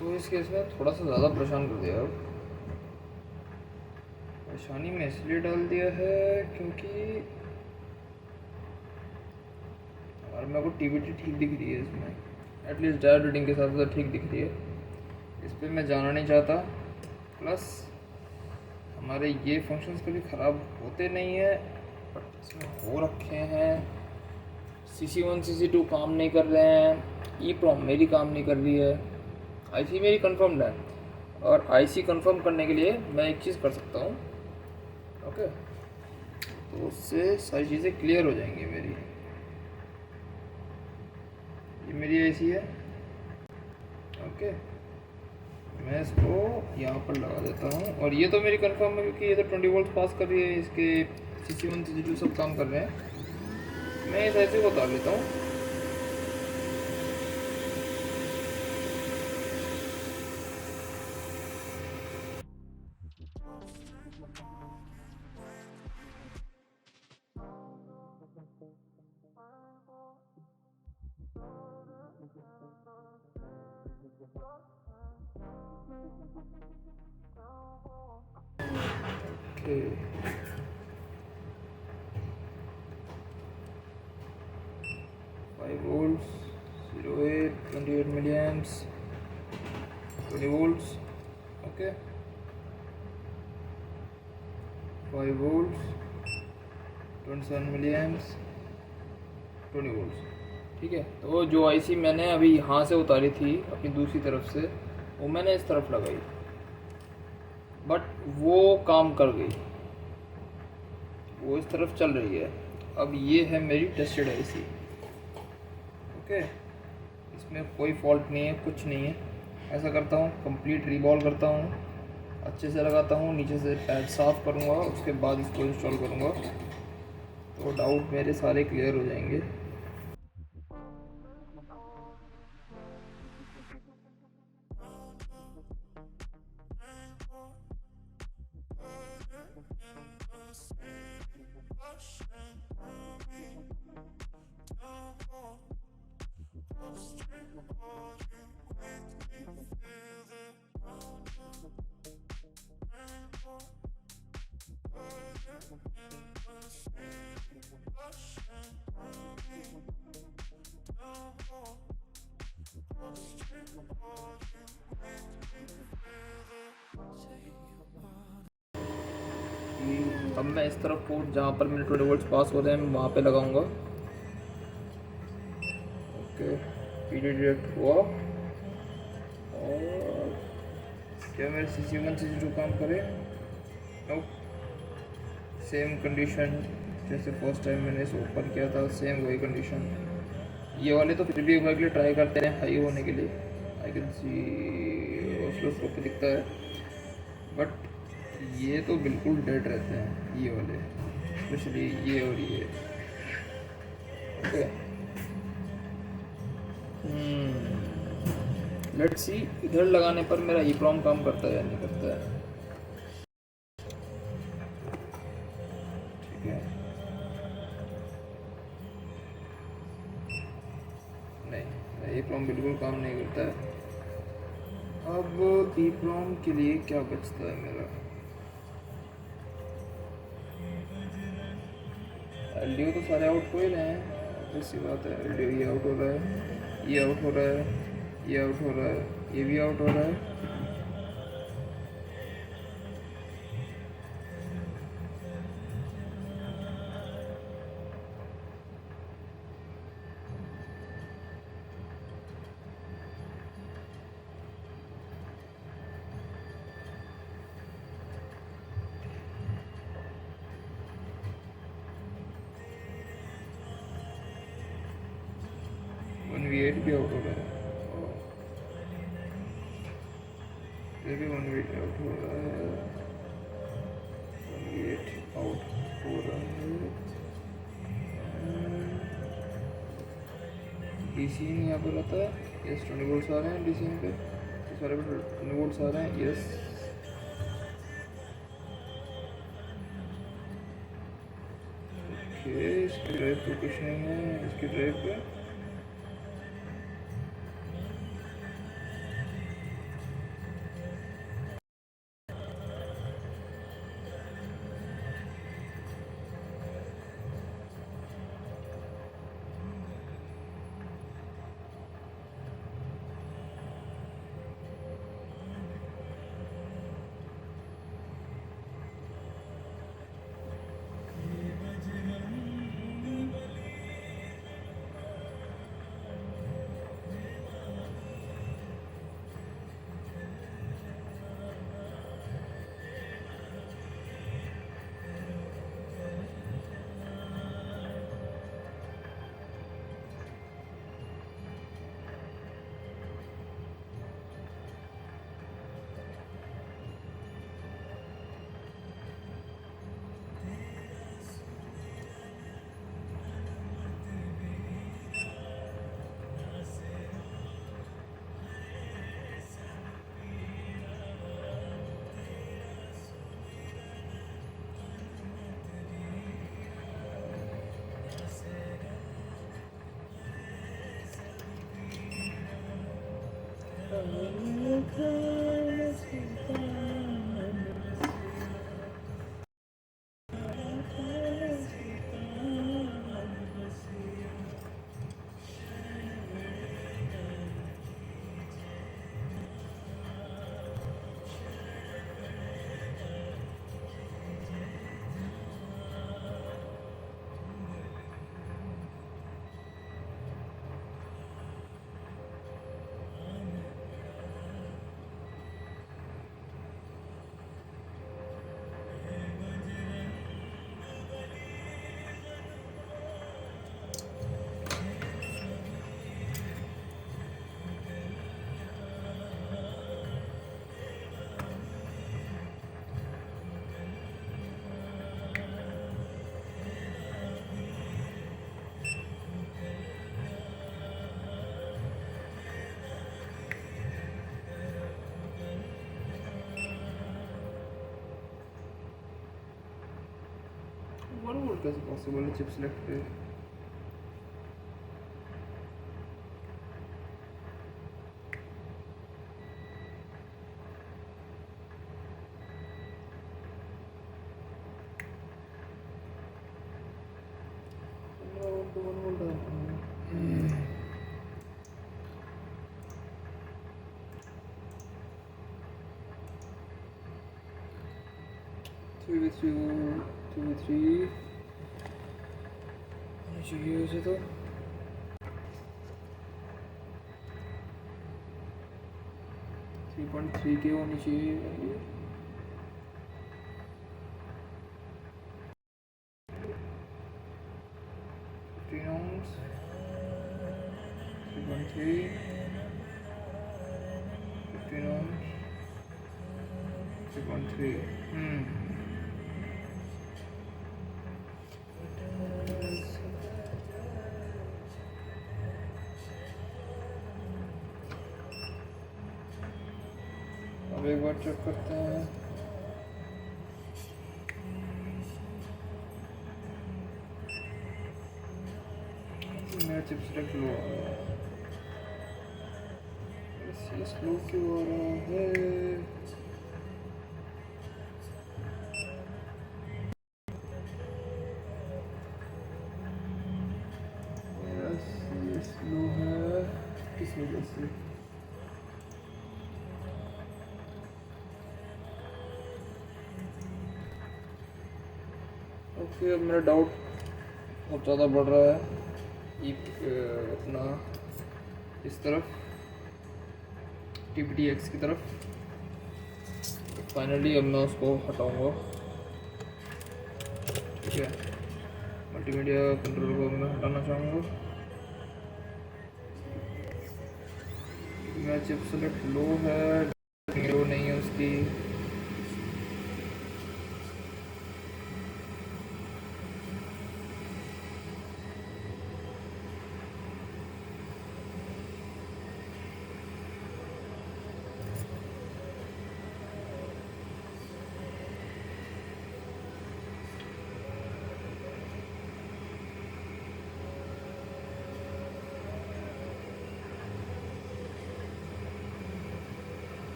तो इस केस में थोड़ा सा ज़्यादा परेशान कर दिया। अब परेशानी में इसलिए डाल दिया है क्योंकि और मेरे को टीवीटी ठीक दिख रही है इसमें, एटलीस्ट डायर रीडिंग के साथ साथ ठीक दिख रही है। इस पर मैं जाना नहीं चाहता। प्लस हमारे ये फंक्शंस कभी ख़राब होते नहीं है, बट इसमें हो रखे हैं। CC1 CC2 काम नहीं कर रहे हैं, EEPROM मेरी काम नहीं कर रही है, IC मेरी कंफर्म्ड है। और IC कंफर्म करने के लिए मैं एक चीज़ कर सकता हूँ, ओके, तो उससे सारी चीज़ें क्लियर हो जाएंगी मेरी। ये मेरी IC है, ओके, मैं इसको यहाँ पर लगा देता हूँ। और ये तो मेरी कंफर्म है क्योंकि ये तो 20 वोल्ट पास कर रही है, इसके CC1 CC2 सब काम कर रहे हैं। मैं इस IC को उतार लेता हूँ। Okay. 5 volts, 08, 28 milliamps, 20 volts, okay. 5 volts, 27 milliamps, 20 volts, ठीक है। तो जो IC मैंने अभी यहाँ से उतारी थी अपनी दूसरी तरफ से, वो मैंने इस तरफ लगाई, बट वो काम कर गई, वो इस तरफ चल रही है। अब ये है मेरी टेस्टेड IC, ओके, इसमें कोई फॉल्ट नहीं है, कुछ नहीं है। ऐसा करता हूँ, कंप्लीट रीबॉल करता हूँ, अच्छे से लगाता हूँ, नीचे से पैड साफ़ करूँगा, उसके बाद इसको इंस्टॉल करूँगा, तो डाउट मेरे सारे क्लियर हो जाएंगे। अब मैं इस तरफ पोर्ट जहाँ पर मेरे 20 वोल्ट्स पास हो रहे हैं वहाँ पे लगाऊंगा। ओके, पीडी डिटेक्ट हुआ और क्या मेरे CC1 CC2 काम करे? नो, सेम कंडीशन जैसे फर्स्ट टाइम मैंने इसे ओपन किया था, सेम वही कंडीशन। ये वाले तो फिर भी एक बार के लिए ट्राई करते हैं हाई होने के लिए। आई कैन सी ऑसिलोस्कोप पे दिखता है, बट ये तो बिल्कुल डेड रहते हैं ये वाले, स्पेशली ये और ये। ओके, लेट्स सी इधर लगाने पर मेरा EEPROM काम करता है या नहीं करता है। ठीक है, नहीं, EEPROM बिल्कुल काम नहीं करता है। अब EEPROM के लिए क्या बचता है मेरा? LDO तो सारे आउट हो ही रहे हैं, ऐसी बात है। LDO ये आउट हो रहा है, ये आउट हो रहा है, ये आउट हो रहा है, ये भी आउट हो रहा है। V8 भी आउट हो रहा है, ये भी 1V8 आउट हो रहा है, 1V8 आउट हो रहा है। DC यहाँ पर रहता है, यस 20 वोल्ट्स आ रहे हैं DC पे, सारे पे 20 वोल्ट्स आ रहे हैं, यस। ओके, इसकी ड्राइव पे कुछ नहीं है, इसकी ड्राइव पे वन वोल्ट कैसे पॉसिबल है चिप सेलेक्ट पे? 3v3 चाहिए वैसे तो। 3.3 के होनी चाहिए ये। ounce 3.3 15 ounce 3.3 अब एक बार चेक करते हैं। मेरा चिप सेलेक्ट लो आ रहा है, ये स्लो क्यों आ रहा है? ये स्लो है किस वजह से? ओके, अब मेरा डाउट बहुत ज़्यादा बढ़ रहा है अपना इस तरफ TPTX की तरफ। फाइनली अब मैं उसको हटाऊंगा। ठीक है, मल्टीमीडिया कंट्रोल को मैं हटाना चाहूँगा। मेरा चिप सेलेक्ट लो है, लो नहीं है उसकी।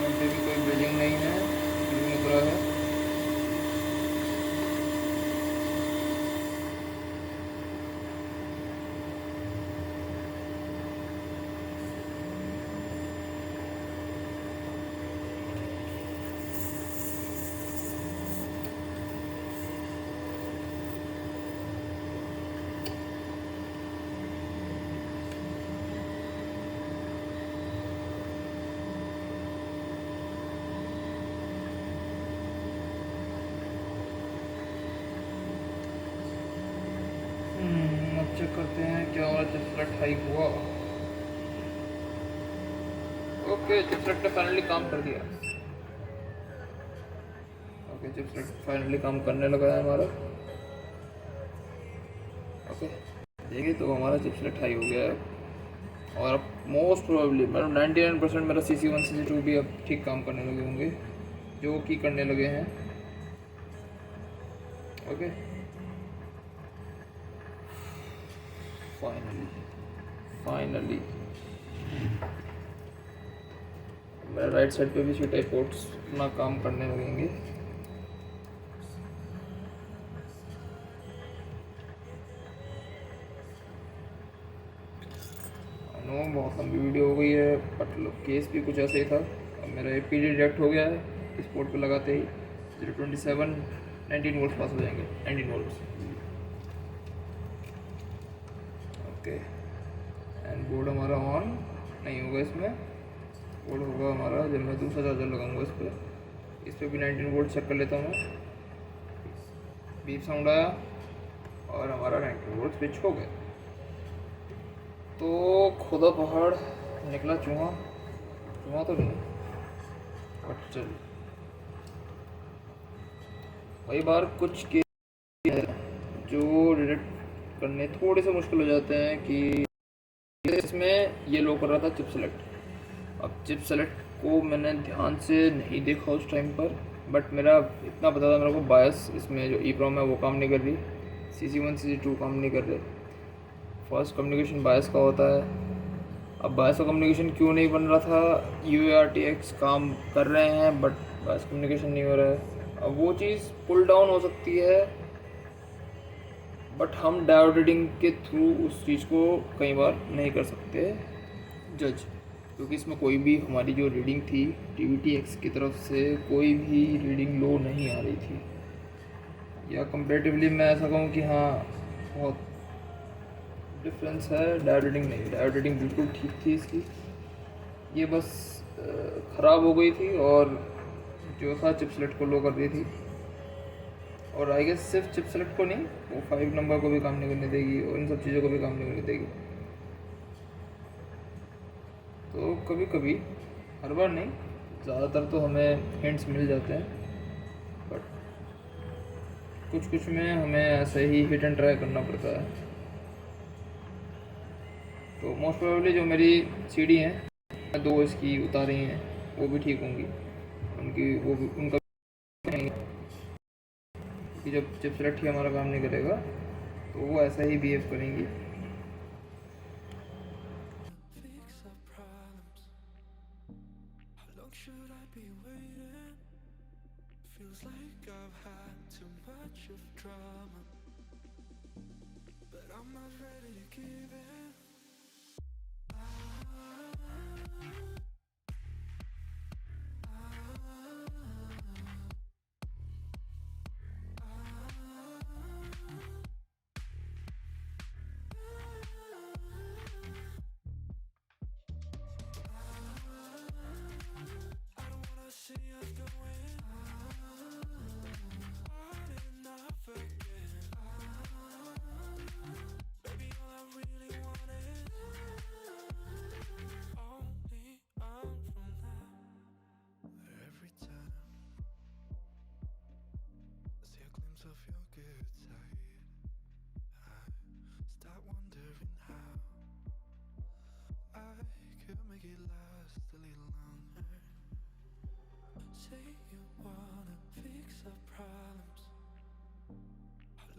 अभी भी कोई ब्रिजिंग नहीं है, ब्रिजिंग उतरा है। अब चेक करते हैं क्या हमारा चिप सेलेक्ट हाई हुआ। ओके, चिप सेलेक्ट ने फाइनली काम कर दिया। ओके, चिप सेलेक्ट फाइनली काम करने लगा है हमारा। ओके, देखिए तो हमारा चिप सेलेक्ट हाई हो गया है। और अब मोस्ट प्रोबेबली मतलब 99% मेरा CC1 CC2 भी अब ठीक काम करने लगे होंगे, जो कि करने लगे हैं। ओके, फाइनली मेरा राइट साइड पे भी स्विच पोर्ट्स अपना काम करने लगेंगे। नो, बहुत लंबी वीडियो हो गई है, बट केस भी कुछ ऐसे ही था। अब मेरा PD रिजेक्ट हो गया है, इस पोर्ट पे लगाते ही 027 19 वोल्ट पास हो जाएंगे, 19 वोल्ट। ओके, एंड बोर्ड हमारा ऑन नहीं होगा इसमें। बोर्ड होगा हमारा जब मैं दूसरा चार्जर लगाऊंगा इस पर भी 19 वोल्ट चेक कर लेता हूँ मैं। बीप साउंड आया और हमारा 19 वोल्ट स्विच हो गया। तो खुदा पहाड़ निकला चूहा तो नहीं, बट चल कई बार कुछ के जो डिटेक्ट करने थोड़े से मुश्किल हो जाते हैं कि इसमें ये लो कर रहा था चिप सेलेक्ट। अब चिप सेलेक्ट को मैंने ध्यान से नहीं देखा उस टाइम पर, बट मेरा इतना पता था मेरे को बायस इसमें जो EEPROM है वो काम नहीं कर रही, CC1 CC2 काम नहीं कर रहे। फर्स्ट कम्युनिकेशन बायस का होता है। अब बायस का कम्युनिकेशन क्यों नहीं बन रहा था? UARTX काम कर रहे हैं बट बायस कम्युनिकेशन नहीं हो रहा है। अब वो चीज़ पुल डाउन हो सकती है बट हम डायोड रीडिंग के थ्रू उस चीज़ को कई बार नहीं कर सकते जज, क्योंकि इसमें कोई भी हमारी जो रीडिंग थी TVTX की तरफ से कोई भी रीडिंग लो नहीं आ रही थी, या कंपेरेटिवली मैं ऐसा कहूँ कि हाँ बहुत डिफरेंस है। डायोड रीडिंग नहीं, डायोड रीडिंग बिल्कुल ठीक थी इसकी, ये बस ख़राब हो गई थी और जो था चिप सेलेक्ट को लो कर दी थी। और आई गेस सिर्फ चिप सेलेक्ट को नहीं, वो 5 नंबर को भी काम नहीं करने देगी और इन सब चीज़ों को भी काम नहीं करने देगी। तो कभी कभी, हर बार नहीं, ज़्यादातर तो हमें हिंट्स मिल जाते हैं, बट कुछ कुछ में हमें ऐसे ही हिट एंड ट्राई करना पड़ता है। तो मोस्ट प्रोबेबली जो मेरी CD हैं 2 इसकी उतारी हैं वो भी ठीक होंगी, उनकी वो भी उनका कि जब चिप सेलेक्ट ही हमारा काम नहीं करेगा तो वो ऐसा ही बिहेव करेंगी।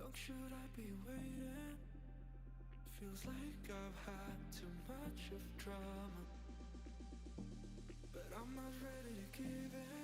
Should I be waiting? Feels like I've had too much of drama, but I'm not ready to give in.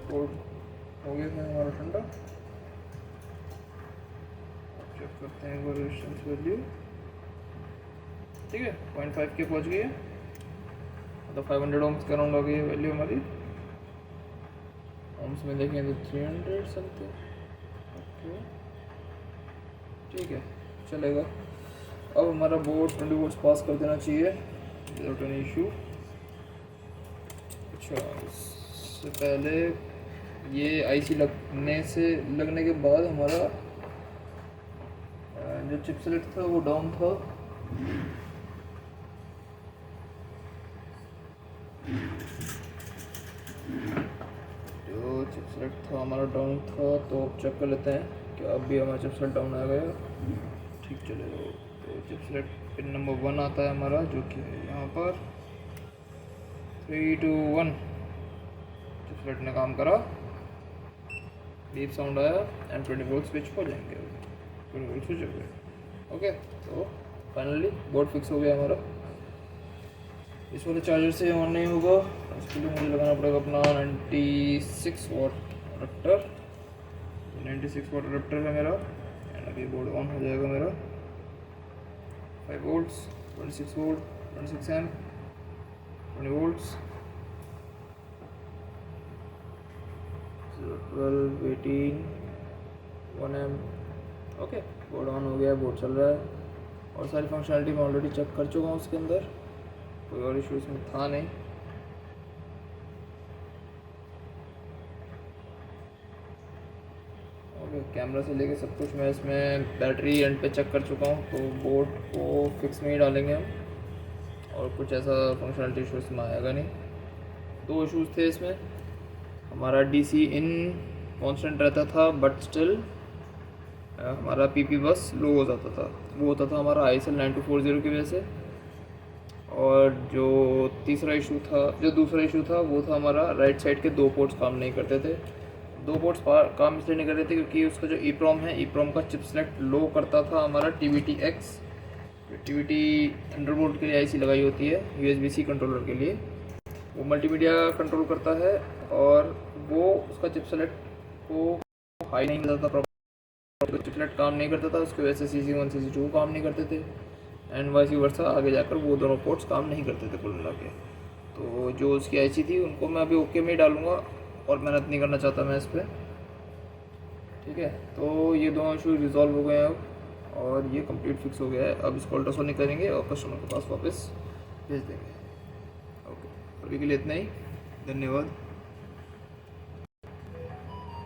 Board हो गया है हमारा ठंडा। चेक करते हैं वो रेजिस्टेंस वैल्यू, ठीक है 0.5 के पहुंच गई है, मतलब 500 ओम्स के अराउंड आ गई है वैल्यू हमारी। ओम्स में देखें तो 300 समथिंग, ओके ठीक है चलेगा। अब हमारा बोर्ड 20 वोल्ट्स पास कर देना चाहिए विदाउट एनी इशू। अच्छा, इससे पहले ये IC लगने के बाद हमारा जो चिप सेलेक्ट था वो डाउन था, जो चिप सेलेक्ट था हमारा डाउन था। तो अब चेक कर लेते हैं कि अब भी हमारा चिप सेलेक्ट डाउन आ गया, ठीक चलेगा। तो चिप सेलेक्ट पिन नंबर 1 आता है हमारा, जो कि यहाँ पर 3 2 1 चिप सेलेक्ट ने काम करा, बीप साउंड आया एंड 20 वोल्ट स्विच हो जाएंगे, 20 वोल्ट स्विच हो गए। ओके, तो फाइनली बोर्ड फिक्स हो गया हमारा। इस वाले चार्जर से ऑन नहीं होगा, इसके लिए मुझे लगाना पड़ेगा अपना 96 वाट अडेप्टर। 96 वाट अडेप्टर है मेरा, एंड अभी बोर्ड ऑन हो जाएगा मेरा। 5 volts, 26 volt, 26 M, 20 volts, 12, 18, 1 M. Okay, board on हो गया, बोर्ड चल रहा है और सारी फंक्शनलिटी मैं ऑलरेडी चेक कर चुका हूँ उसके अंदर, कोई और इशू इसमें था नहीं। है, कैमरा से लेके सब कुछ मैं इसमें बैटरी एंड पे चेक कर चुका हूँ। तो बोर्ड को फिक्स में ही डालेंगे हम, और कुछ ऐसा फंक्शनलिटी इशू इसमें आएगा नहीं। 2 इशूज़ थे इसमें। हमारा DC इन कॉन्स्टेंट रहता था, बट स्टिल हमारा PP बस लो हो जाता था। वो होता था हमारा ISL 9240 की वजह से। और जो दूसरा इशू था वो था हमारा राइट साइड के 2 पोर्ट्स काम नहीं करते थे। 2 पोर्ट्स काम इसलिए नहीं कर रहे थे क्योंकि उसका जो EEPROM है, EEPROM का चिप सेलेक्ट लो करता था हमारा TVT-X। TVT थंडरबोल्ट के लिए IC लगाई होती है, USB-C कंट्रोलर के लिए। वो मल्टीमीडिया कंट्रोल करता है, और वो उसका चिप सेलेक्ट को हाई नहीं मिलता था, प्रॉपर चिप सेलेक्ट काम नहीं करता था। उसकी वजह से CC1 CC2 काम नहीं करते थे, एंड वाइस वर्सा आगे जाकर वो दोनों पोर्ट्स काम नहीं करते थे कुल मिला के। तो जो उसकी IC थी उनको मैं अभी ओके में ही डालूँगा, और मेहनत नहीं करना चाहता मैं इस पर। ठीक है, तो ये दोनों इशू रिजॉल्व हो गए हैं अब, और ये कंप्लीट फिक्स हो गया है। अब इसको अल्ट्रासाउंड नहीं करेंगे और कस्टमर के पास वापस भेज देंगे। ओके, अभी के लिए इतना ही। धन्यवाद।